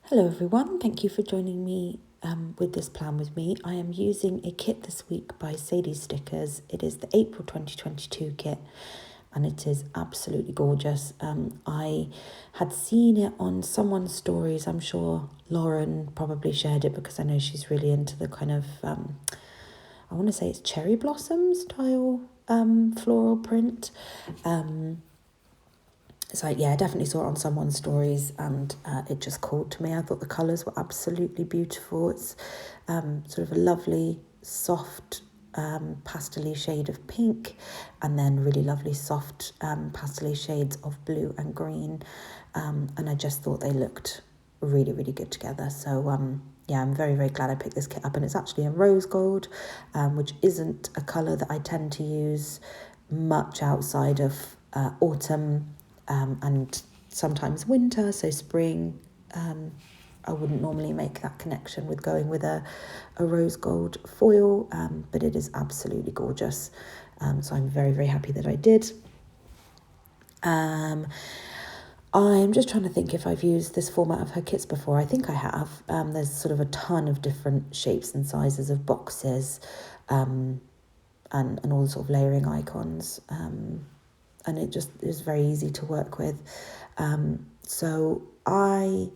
Hello everyone, thank you for joining me with this plan with me. I am using a kit this week by Sadies Stickers. It is the April 2022 kit and it is absolutely gorgeous. I had seen it on someone's stories. I'm sure Lauren probably shared it because I know she's really into the kind of, I want to say it's cherry blossom style floral print. So yeah, I definitely saw it on someone's stories and it just called to me. I thought the colours were absolutely beautiful. It's sort of a lovely, soft pastel-y shade of pink and then really lovely soft pastel-y shades of blue and green. And I just thought they looked really, really good together. So yeah, I'm very, very glad I picked this kit up. And it's actually a rose gold, which isn't a colour that I tend to use much outside of autumn and sometimes winter, so spring. I wouldn't normally make that connection with going with a rose gold foil, but it is absolutely gorgeous. So I'm very, very happy that I did. I'm just trying to think if I've used this format of her kits before. I think I have. There's sort of a ton of different shapes and sizes of boxes and all the sort of layering icons. And it just is very easy to work with. So I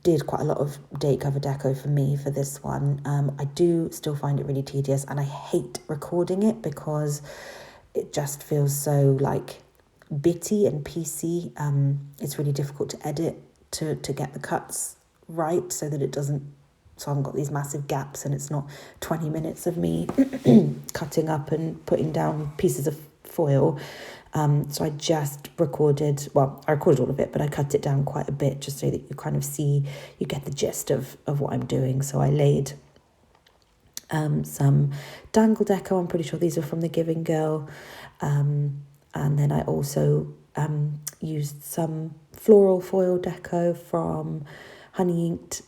did quite a lot of date cover deco for me for this one. I do still find it really tedious and I hate recording it because it just feels so like bitty and piecey. It's really difficult to edit to get the cuts right so that it doesn't, so I haven't got these massive gaps and it's not 20 minutes of me cutting up and putting down pieces of foil. So I just recorded, well, I recorded all of it, but I cut it down quite a bit just so that you kind of see, you get the gist of what I'm doing. So I laid some dangle deco. I'm pretty sure these are from the Giving Girl. And then I also used some floral foil deco from Honey Inked,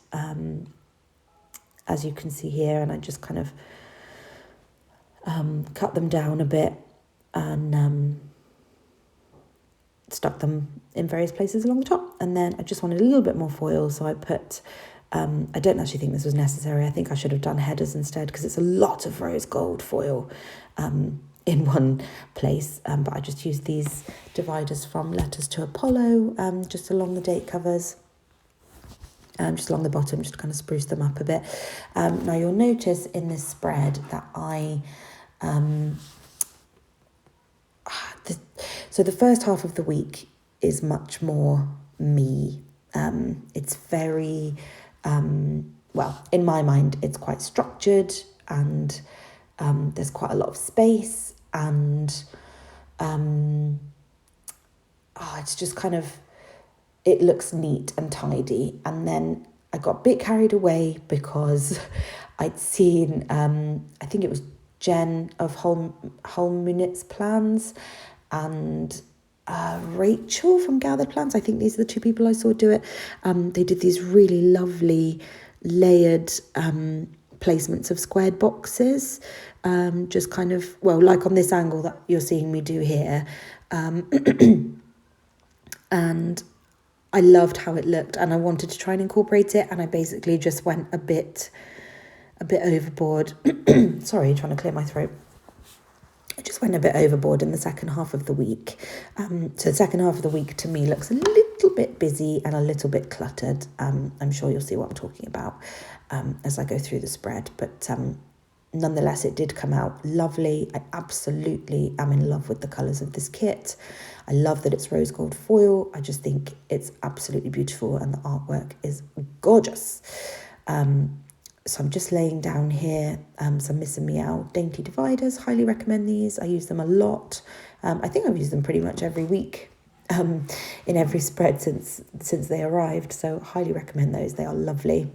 as you can see here, and I just kind of cut them down a bit and stuck them in various places along the top. And then I just wanted a little bit more foil, so I put, I don't actually think this was necessary. I think I should have done headers instead because it's a lot of rose gold foil in one place. But I just used these dividers from Letters to Apollo just along the date covers. Just along the bottom, just to kind of spruce them up a bit. Now you'll notice in this spread that so the first half of the week is much more me. It's very, well, in my mind, it's quite structured and there's quite a lot of space and it's just kind of, it looks neat and tidy. And then I got a bit carried away because I'd seen, I think it was Jen of Holmunit's plans and Rachel from Gathered Plans. I think these are the two people I saw do it. They did these really lovely layered placements of squared boxes, just kind of, well, like on this angle that you're seeing me do here. And I loved how it looked and I wanted to try and incorporate it, and I basically just went a bit overboard. Sorry, trying to clear my throat. I just went a bit overboard in the second half of the week. So the second half of the week to me looks a little bit busy and a little bit cluttered. I'm sure you'll see what I'm talking about as I go through the spread, but nonetheless, it did come out lovely. I absolutely am in love with the colours of this kit. I love that it's rose gold foil. I just think it's absolutely beautiful and the artwork is gorgeous. So I'm just laying down here some Miss and Meow dainty dividers. Highly recommend these. I use them a lot. I think I've used them pretty much every week in every spread since they arrived. So highly recommend those. They are lovely.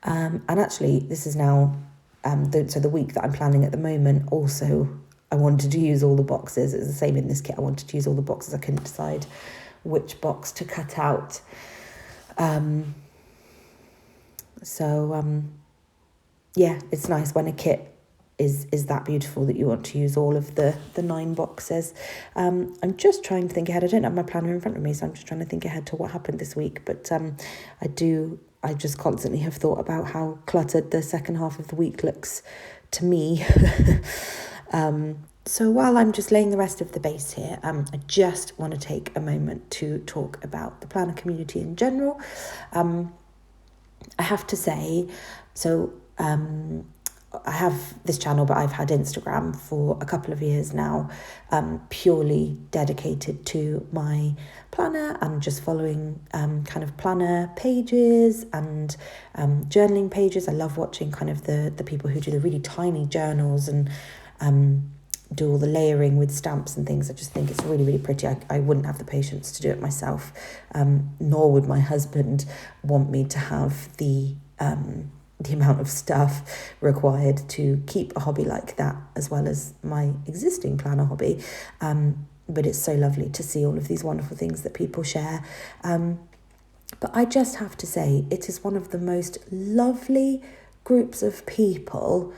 And actually, this is now the week that I'm planning at the moment. Also, I wanted to use all the boxes. It's the same in this kit. I wanted to use all the boxes. I couldn't decide which box to cut out. Yeah, it's nice when a kit is that beautiful that you want to use all of the 9 boxes. I'm just trying to think ahead. I don't have my planner in front of me, so I'm just trying to think ahead to what happened this week. But I just constantly have thought about how cluttered the second half of the week looks to me. So while I'm just laying the rest of the base here, I just want to take a moment to talk about the planner community in general. I have to say, so I have this channel, but I've had Instagram for a couple of years now, purely dedicated to my planner and just following kind of planner pages and journaling pages. I love watching kind of the people who do the really tiny journals and do all the layering with stamps and things. I just think it's really, really pretty. I wouldn't have the patience to do it myself, nor would my husband want me to have the amount of stuff required to keep a hobby like that, as well as my existing planner hobby. But it's so lovely to see all of these wonderful things that people share. But I just have to say, it is one of the most lovely groups of people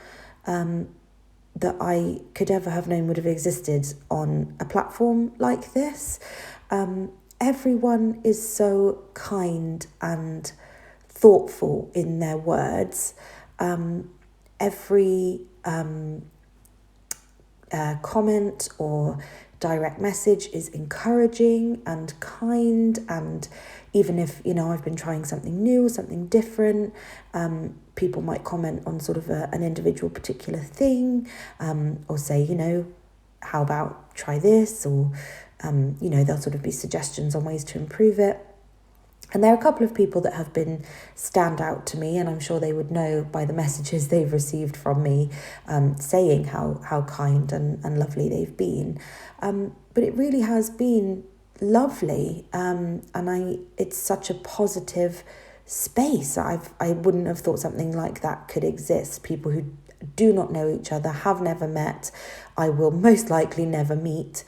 that I could ever have known would have existed on a platform like this. Everyone is so kind and thoughtful in their words. Every comment or direct message is encouraging and kind, and even if, I've been trying something new, something different, people might comment on sort of an individual particular thing, or say, how about try this, or, there'll sort of be suggestions on ways to improve it. And there are a couple of people that have been stand out to me, and I'm sure they would know by the messages they've received from me, saying how kind and lovely they've been. But it really has been lovely, and it's such a positive space. I wouldn't have thought something like that could exist. People who do not know each other, have never met, I will most likely never meet,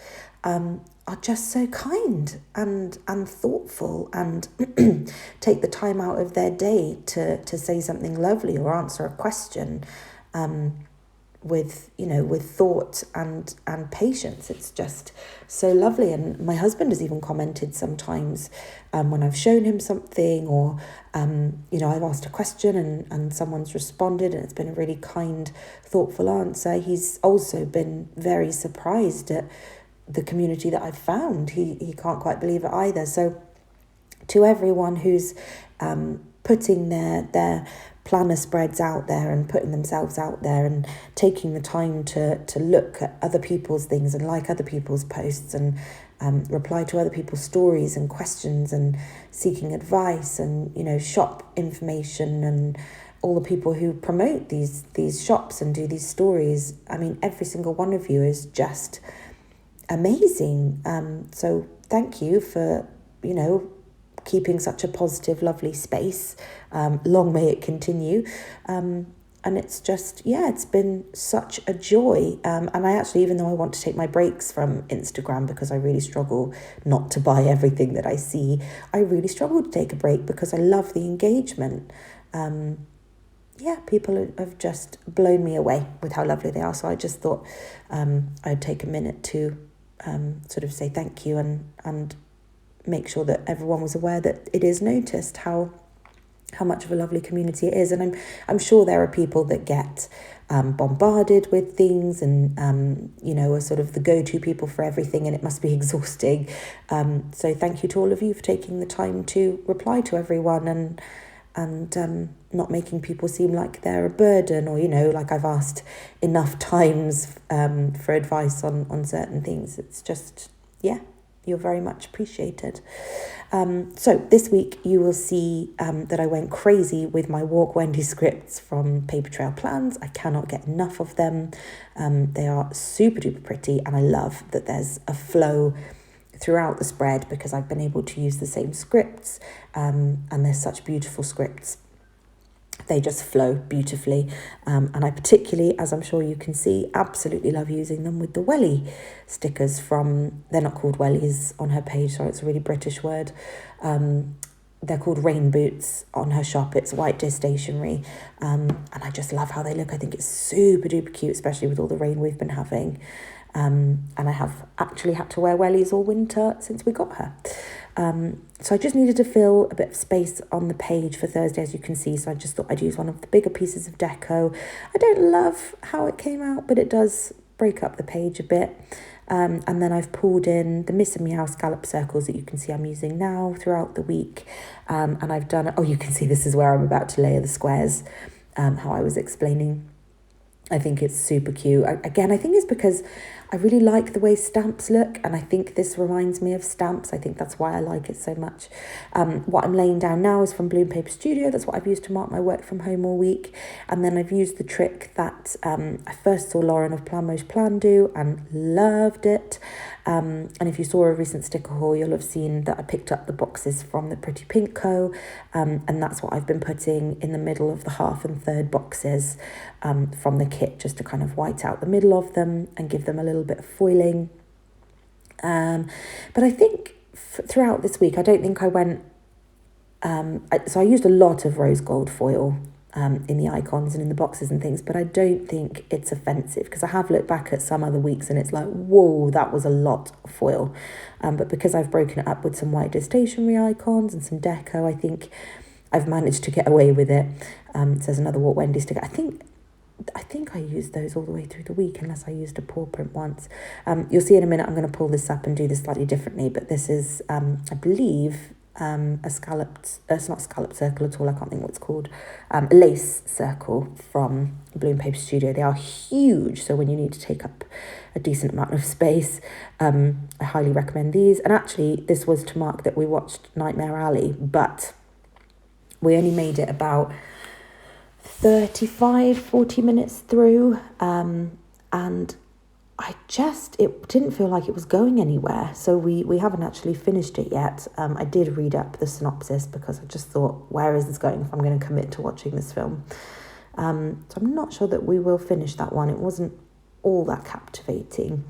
are just so kind and thoughtful, and take the time out of their day to say something lovely or answer a question with thought and patience. It's just so lovely. And my husband has even commented sometimes when I've shown him something, or I've asked a question and someone's responded and it's been a really kind, thoughtful answer. He's also been very surprised at the community that I've found. He can't quite believe it either. So to everyone who's putting their planner spreads out there and putting themselves out there and taking the time to look at other people's things and like other people's posts and reply to other people's stories and questions and seeking advice and shop information, and all the people who promote these shops and do these stories. I mean, every single one of you is just amazing. So thank you for keeping such a positive, lovely space. Long may it continue. And it's just, it's been such a joy. And I actually, even though I want to take my breaks from Instagram because I really struggle not to buy everything that I see, I really struggle to take a break because I love the engagement. People have just blown me away with how lovely they are. So I just thought I'd take a minute to sort of say thank you and make sure that everyone was aware that it is noticed how much of a lovely community it is. And I'm sure there are people that get bombarded with things and are sort of the go-to people for everything, and it must be exhausting. So thank you to all of you for taking the time to reply to everyone and not making people seem like they're a burden, or like I've asked enough times for advice on certain things. It's just you're very much appreciated. So this week you will see that I went crazy with my Walk Wendy scripts from Paper Trail Plans. I cannot get enough of them. They are super duper pretty, and I love that there's a flow throughout the spread because I've been able to use the same scripts, and they're such beautiful scripts. They just flow beautifully, and I particularly, as I'm sure you can see, absolutely love using them with the welly stickers they're not called wellies on her page, sorry, it's a really British word, they're called rain boots on her shop. It's White Stationery, and I just love how they look. I think it's super duper cute, especially with all the rain we've been having. And I have actually had to wear wellies all winter since we got her. So I just needed to fill a bit of space on the page for Thursday, as you can see. So I just thought I'd use one of the bigger pieces of deco. I don't love how it came out, but it does break up the page a bit. And then I've pulled in the Miss and Meow scallop circles that you can see I'm using now throughout the week. And I've done, you can see this is where I'm about to layer the squares, how I was explaining. I think it's super cute. Again, I think it's because I really like the way stamps look, and I think this reminds me of stamps. I think that's why I like it so much. What I'm laying down now is from Bloom Paper Studio. That's what I've used to mark my work from home all week. And then I've used the trick that I first saw Lauren of Plan Most Plan do and loved it. And if you saw a recent sticker haul, you'll have seen that I picked up the boxes from the Pretty Pink Co. And that's what I've been putting in the middle of the half and third boxes from the kit, just to kind of white out the middle of them and give them a little bit of foiling. But I think throughout this week, I don't think I went... so I used a lot of rose gold foil in the icons and in the boxes and things, but I don't think it's offensive, because I have looked back at some other weeks and it's like, whoa, that was a lot of foil. But because I've broken it up with some White Stationery icons and some deco, I think I've managed to get away with it. So there's another What Wendy sticker. I think I used those all the way through the week, unless I used a paw print once. You'll see in a minute I'm going to pull this up and do this slightly differently, but this is, I believe, a scalloped, it's not a scalloped circle at all, I can't think what it's called, a lace circle from Bloom Paper Studio. They are huge, so when you need to take up a decent amount of space, I highly recommend these. And actually, this was to mark that we watched Nightmare Alley, but we only made it about 40 minutes through, and it didn't feel like it was going anywhere, so we haven't actually finished it yet. I did read up the synopsis because I just thought, where is this going if I'm going to commit to watching this film? So I'm not sure that we will finish that one. It wasn't all that captivating,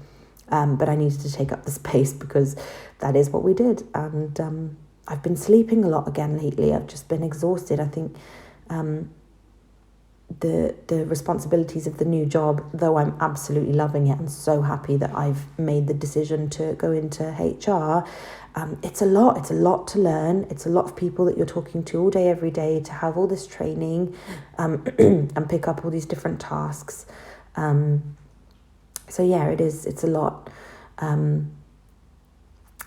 but I needed to take up the space because that is what we did. And I've been sleeping a lot again lately. I've just been exhausted. I think the responsibilities of the new job, though I'm absolutely loving it and so happy that I've made the decision to go into HR, it's a lot to learn. It's a lot of people that you're talking to all day, every day, to have all this training and pick up all these different tasks. So yeah, it's a lot.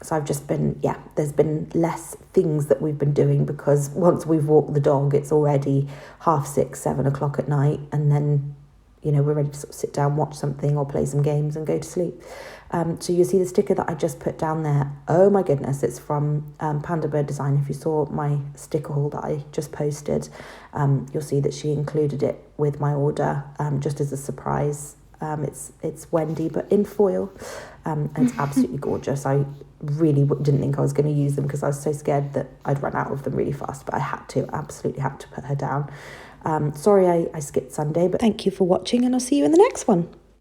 So I've just been, there's been less things that we've been doing, because once we've walked the dog, it's already 6:30, 7 o'clock at night. And then, we're ready to sort of sit down, watch something or play some games and go to sleep. So you'll see the sticker that I just put down there. Oh my goodness, it's from Panda Bird Design. If you saw my sticker haul that I just posted, you'll see that she included it with my order, just as a surprise. It's Wendy, but in foil, and it's absolutely gorgeous. I really didn't think I was going to use them because I was so scared that I'd run out of them really fast, but I absolutely had to put her down. Sorry I skipped Sunday, but thank you for watching, and I'll see you in the next one.